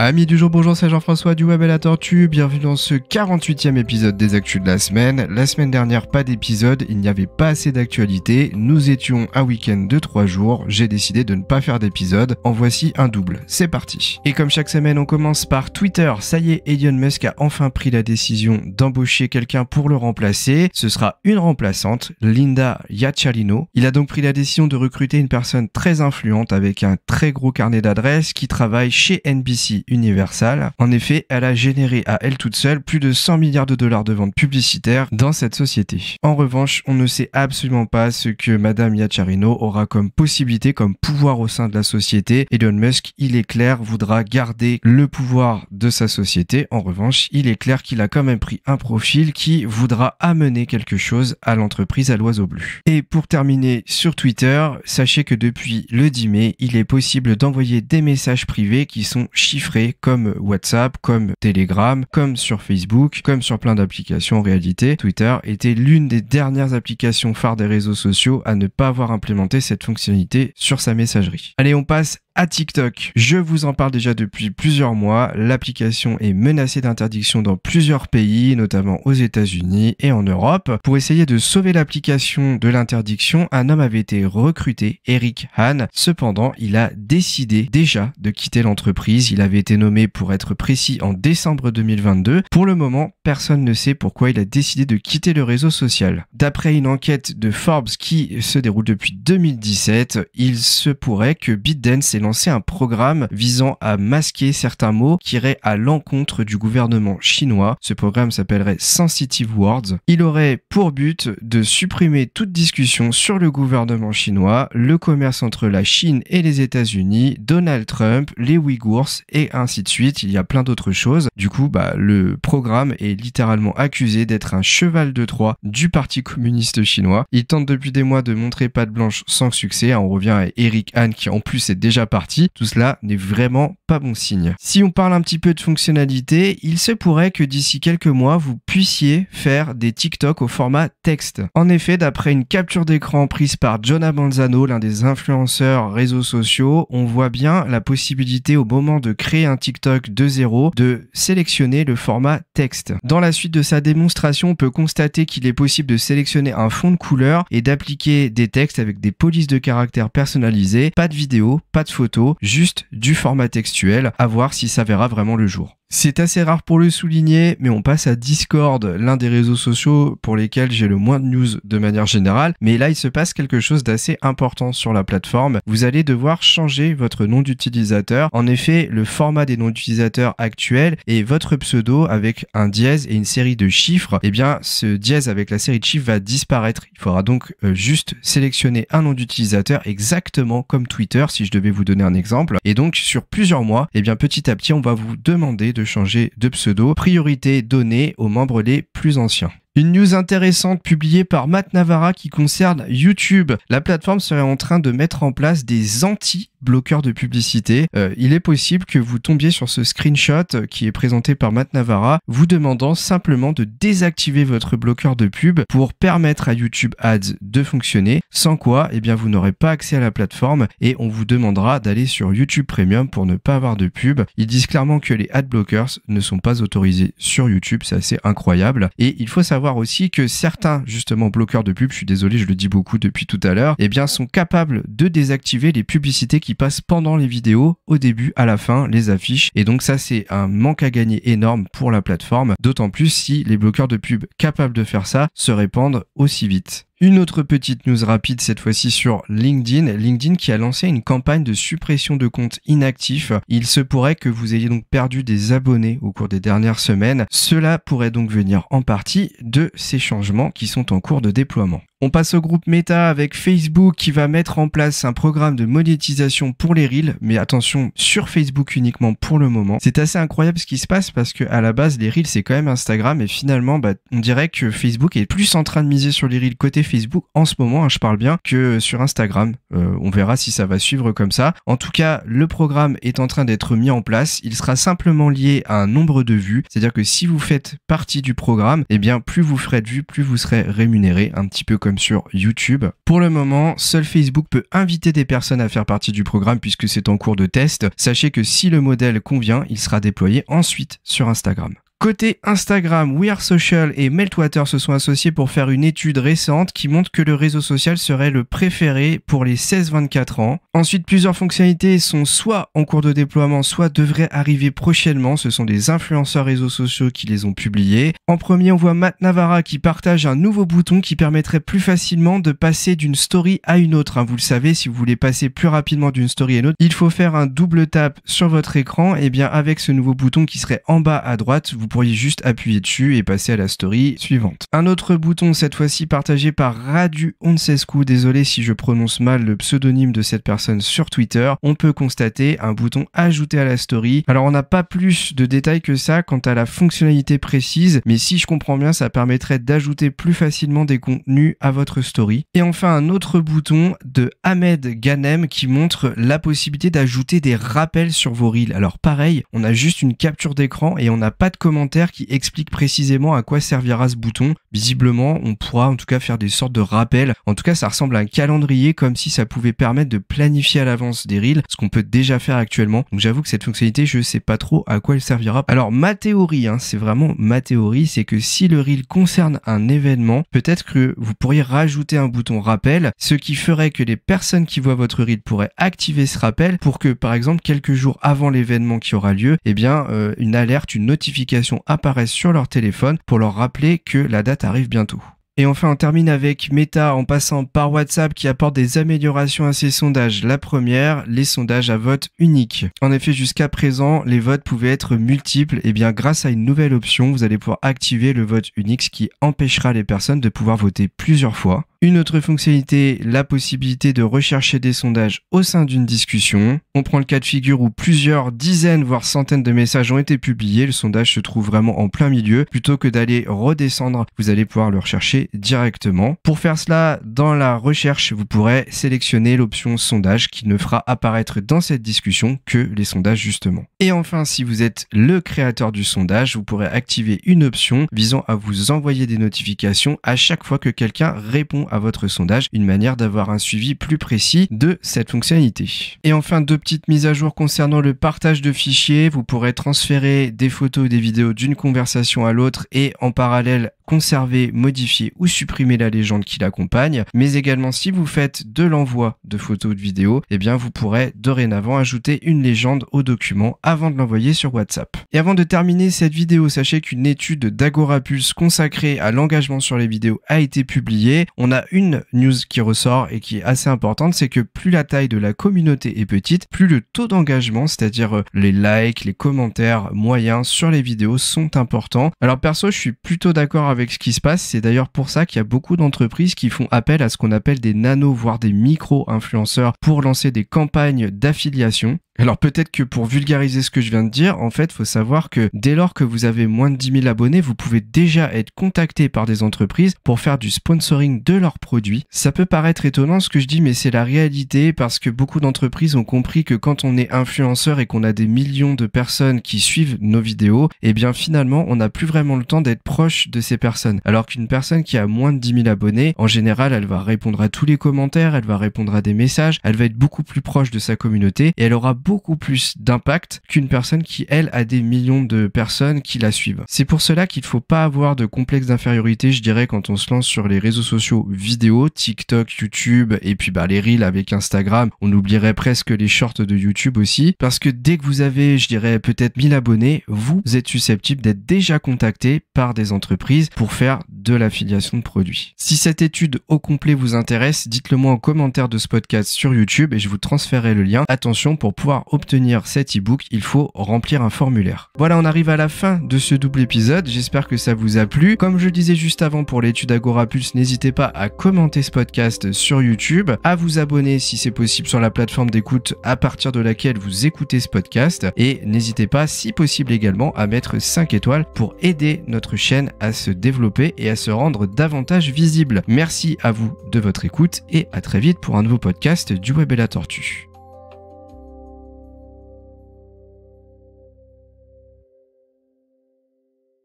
Amis du jour, bonjour, c'est Jean-François du Web et la Tortue, bienvenue dans ce 48e épisode des Actus de la semaine. La semaine dernière, pas d'épisode, il n'y avait pas assez d'actualité, nous étions à week-end de 3 jours, j'ai décidé de ne pas faire d'épisode, en voici un double, c'est parti. Et comme chaque semaine, on commence par Twitter, ça y est, Elon Musk a enfin pris la décision d'embaucher quelqu'un pour le remplacer, ce sera une remplaçante, Linda Yaccarino. Il a donc pris la décision de recruter une personne très influente avec un très gros carnet d'adresses qui travaille chez NBC Universal. En effet, elle a généré à elle toute seule plus de 100 milliards de dollars de ventes publicitaires dans cette société. En revanche, on ne sait absolument pas ce que Madame Yaccarino aura comme possibilité, comme pouvoir au sein de la société. Elon Musk, il est clair, voudra garder le pouvoir de sa société. En revanche, il est clair qu'il a quand même pris un profil qui voudra amener quelque chose à l'entreprise à l'oiseau bleu. Et pour terminer sur Twitter, sachez que depuis le 10 mai, il est possible d'envoyer des messages privés qui sont chiffrés comme WhatsApp, comme Telegram, comme sur Facebook, comme sur plein d'applications. En réalité, Twitter était l'une des dernières applications phares des réseaux sociaux à ne pas avoir implémenté cette fonctionnalité sur sa messagerie. Allez, on passe à TikTok. Je vous en parle déjà depuis plusieurs mois. L'application est menacée d'interdiction dans plusieurs pays, notamment aux États-Unis et en Europe. Pour essayer de sauver l'application de l'interdiction, un homme avait été recruté, Eric Han. Cependant, il a décidé déjà de quitter l'entreprise. Il avait été nommé, pour être précis, en décembre 2022. Pour le moment, personne ne sait pourquoi il a décidé de quitter le réseau social. D'après une enquête de Forbes qui se déroule depuis 2017, il se pourrait que ByteDance ait lancé un programme visant à masquer certains mots qui iraient à l'encontre du gouvernement chinois. Ce programme s'appellerait Sensitive Words. Il aurait pour but de supprimer toute discussion sur le gouvernement chinois, le commerce entre la Chine et les États-Unis, Donald Trump, les Ouïghours et ainsi de suite. Il y a plein d'autres choses. Du coup, le programme est littéralement accusé d'être un cheval de Troie du Parti communiste chinois. Il tente depuis des mois de montrer patte blanche sans succès. On revient à Eric Han qui en plus est déjà parti. Tout cela n'est vraiment pas bon signe. Si on parle un petit peu de fonctionnalité, il se pourrait que d'ici quelques mois, vous puissiez faire des TikTok au format texte. En effet, d'après une capture d'écran prise par Jonah Manzano, l'un des influenceurs réseaux sociaux, on voit bien la possibilité au moment de créer un TikTok de zéro, de sélectionner le format texte. Dans la suite de sa démonstration, on peut constater qu'il est possible de sélectionner un fond de couleur et d'appliquer des textes avec des polices de caractères personnalisées, pas de vidéo, pas de photo, juste du format textuel, à voir si ça verra vraiment le jour. C'est assez rare pour le souligner, mais on passe à Discord, l'un des réseaux sociaux pour lesquels j'ai le moins de news de manière générale. Mais là, il se passe quelque chose d'assez important sur la plateforme. Vous allez devoir changer votre nom d'utilisateur. En effet, le format des noms d'utilisateurs actuels est votre pseudo avec un dièse et une série de chiffres. Eh bien, ce dièse avec la série de chiffres va disparaître. Il faudra donc juste sélectionner un nom d'utilisateur exactement comme Twitter, si je devais vous donner un exemple. Et donc, sur plusieurs mois, eh bien, petit à petit, on va vous demander de changer de pseudo. Priorité donnée aux membres les plus anciens. Une news intéressante publiée par Matt Navarra qui concerne YouTube. La plateforme serait en train de mettre en place des anti-bloqueurs de publicité. Il est possible que vous tombiez sur ce screenshot qui est présenté par Matt Navarra, vous demandant simplement de désactiver votre bloqueur de pub pour permettre à YouTube Ads de fonctionner, sans quoi, eh bien, vous n'aurez pas accès à la plateforme et on vous demandera d'aller sur YouTube Premium pour ne pas avoir de pub. Ils disent clairement que les ad blockers ne sont pas autorisés sur YouTube, c'est assez incroyable. Et il faut savoir aussi que certains justement bloqueurs de pub, je suis désolé, je le dis beaucoup depuis tout à l'heure, eh bien sont capables de désactiver les publicités qui passent pendant les vidéos, au début, à la fin, les affiches. Et donc ça, c'est un manque à gagner énorme pour la plateforme, d'autant plus si les bloqueurs de pub capables de faire ça se répandent aussi vite. Une autre petite news rapide, cette fois-ci sur LinkedIn. LinkedIn qui a lancé une campagne de suppression de comptes inactifs. Il se pourrait que vous ayez donc perdu des abonnés au cours des dernières semaines. Cela pourrait donc venir en partie de ces changements qui sont en cours de déploiement. On passe au groupe Meta avec Facebook qui va mettre en place un programme de monétisation pour les Reels, mais attention, sur Facebook uniquement pour le moment. C'est assez incroyable ce qui se passe parce que à la base, les Reels c'est quand même Instagram et finalement, on dirait que Facebook est plus en train de miser sur les Reels côté Facebook en ce moment, je parle bien, que sur Instagram. On verra si ça va suivre comme ça. En tout cas, le programme est en train d'être mis en place. Il sera simplement lié à un nombre de vues, c'est-à-dire que si vous faites partie du programme, eh bien plus vous ferez de vues, plus vous serez rémunéré, un petit peu comme comme sur YouTube. Pour le moment, seul Facebook peut inviter des personnes à faire partie du programme puisque c'est en cours de test. Sachez que si le modèle convient, il sera déployé ensuite sur Instagram. Côté Instagram, We Are Social et Meltwater se sont associés pour faire une étude récente qui montre que le réseau social serait le préféré pour les 16-24 ans. Ensuite, plusieurs fonctionnalités sont soit en cours de déploiement, soit devraient arriver prochainement. Ce sont des influenceurs réseaux sociaux qui les ont publiés. En premier, on voit Matt Navarra qui partage un nouveau bouton qui permettrait plus facilement de passer d'une story à une autre. Vous le savez, si vous voulez passer plus rapidement d'une story à une autre, il faut faire un double tap sur votre écran. Et bien, avec ce nouveau bouton qui serait en bas à droite, vous pourriez juste appuyer dessus et passer à la story suivante. Un autre bouton, cette fois-ci partagé par Radu Onsescu, désolé si je prononce mal le pseudonyme de cette personne sur Twitter, on peut constater un bouton ajouter à la story. Alors on n'a pas plus de détails que ça quant à la fonctionnalité précise, mais si je comprends bien, ça permettrait d'ajouter plus facilement des contenus à votre story. Et enfin un autre bouton de Ahmed Ghanem qui montre la possibilité d'ajouter des rappels sur vos reels. Alors pareil, on a juste une capture d'écran et on n'a pas de commentaires qui explique précisément à quoi servira ce bouton. Visiblement, on pourra en tout cas faire des sortes de rappels. En tout cas, ça ressemble à un calendrier comme si ça pouvait permettre de planifier à l'avance des reels, ce qu'on peut déjà faire actuellement. Donc j'avoue que cette fonctionnalité, je sais pas trop à quoi elle servira. Alors ma théorie, c'est vraiment ma théorie, c'est que si le reel concerne un événement, peut-être que vous pourriez rajouter un bouton rappel, ce qui ferait que les personnes qui voient votre reel pourraient activer ce rappel pour que par exemple quelques jours avant l'événement qui aura lieu, une alerte, une notification apparaissent sur leur téléphone pour leur rappeler que la date arrive bientôt. Et enfin, on termine avec Meta en passant par WhatsApp qui apporte des améliorations à ses sondages. La première, les sondages à vote unique. En effet, jusqu'à présent, les votes pouvaient être multiples. Et bien, grâce à une nouvelle option, vous allez pouvoir activer le vote unique, ce qui empêchera les personnes de pouvoir voter plusieurs fois. Une autre fonctionnalité, la possibilité de rechercher des sondages au sein d'une discussion. On prend le cas de figure où plusieurs dizaines voire centaines de messages ont été publiés. Le sondage se trouve vraiment en plein milieu. Plutôt que d'aller redescendre, vous allez pouvoir le rechercher directement. Pour faire cela, dans la recherche, vous pourrez sélectionner l'option sondage qui ne fera apparaître dans cette discussion que les sondages justement. Et enfin, si vous êtes le créateur du sondage, vous pourrez activer une option visant à vous envoyer des notifications à chaque fois que quelqu'un répond à votre sondage, une manière d'avoir un suivi plus précis de cette fonctionnalité. Et enfin, deux petites mises à jour concernant le partage de fichiers. Vous pourrez transférer des photos ou des vidéos d'une conversation à l'autre et en parallèle conserver, modifier ou supprimer la légende qui l'accompagne. Mais également, si vous faites de l'envoi de photos ou de vidéos, vous pourrez dorénavant ajouter une légende au document avant de l'envoyer sur WhatsApp. Et avant de terminer cette vidéo, sachez qu'une étude d'Agorapulse consacrée à l'engagement sur les vidéos a été publiée. On a une news qui ressort et qui est assez importante, c'est que plus la taille de la communauté est petite, plus le taux d'engagement, c'est-à-dire les likes, les commentaires moyens sur les vidéos sont importants. Alors perso, je suis plutôt d'accord avec ce qui se passe. C'est d'ailleurs pour ça qu'il y a beaucoup d'entreprises qui font appel à ce qu'on appelle des nano, voire des micro-influenceurs pour lancer des campagnes d'affiliation. Alors peut-être que pour vulgariser ce que je viens de dire, en fait, il faut savoir que dès lors que vous avez moins de 10 000 abonnés, vous pouvez déjà être contacté par des entreprises pour faire du sponsoring de leurs produits. Ça peut paraître étonnant ce que je dis, mais c'est la réalité parce que beaucoup d'entreprises ont compris que quand on est influenceur et qu'on a des millions de personnes qui suivent nos vidéos, finalement, on n'a plus vraiment le temps d'être proche de ces personnes. Alors qu'une personne qui a moins de 10 000 abonnés, en général, elle va répondre à tous les commentaires, elle va répondre à des messages, elle va être beaucoup plus proche de sa communauté et elle aura beaucoup plus d'impact qu'une personne qui, elle, a des millions de personnes qui la suivent. C'est pour cela qu'il ne faut pas avoir de complexe d'infériorité, je dirais, quand on se lance sur les réseaux sociaux vidéo, TikTok, YouTube, et puis les Reels avec Instagram. On oublierait presque les shorts de YouTube aussi, parce que dès que vous avez, je dirais, peut-être 1000 abonnés, vous êtes susceptible d'être déjà contacté par des entreprises pour faire de l'affiliation de produits. Si cette étude au complet vous intéresse, dites-le moi en commentaire de ce podcast sur YouTube et je vous transférerai le lien. Attention, pour pouvoir obtenir cet e-book, il faut remplir un formulaire. Voilà, on arrive à la fin de ce double épisode. J'espère que ça vous a plu. Comme je le disais juste avant pour l'étude Agorapulse, n'hésitez pas à commenter ce podcast sur YouTube, à vous abonner si c'est possible sur la plateforme d'écoute à partir de laquelle vous écoutez ce podcast et n'hésitez pas, si possible également, à mettre 5 étoiles pour aider notre chaîne à se développer et à se rendre davantage visible. Merci à vous de votre écoute et à très vite pour un nouveau podcast du Web et la Tortue.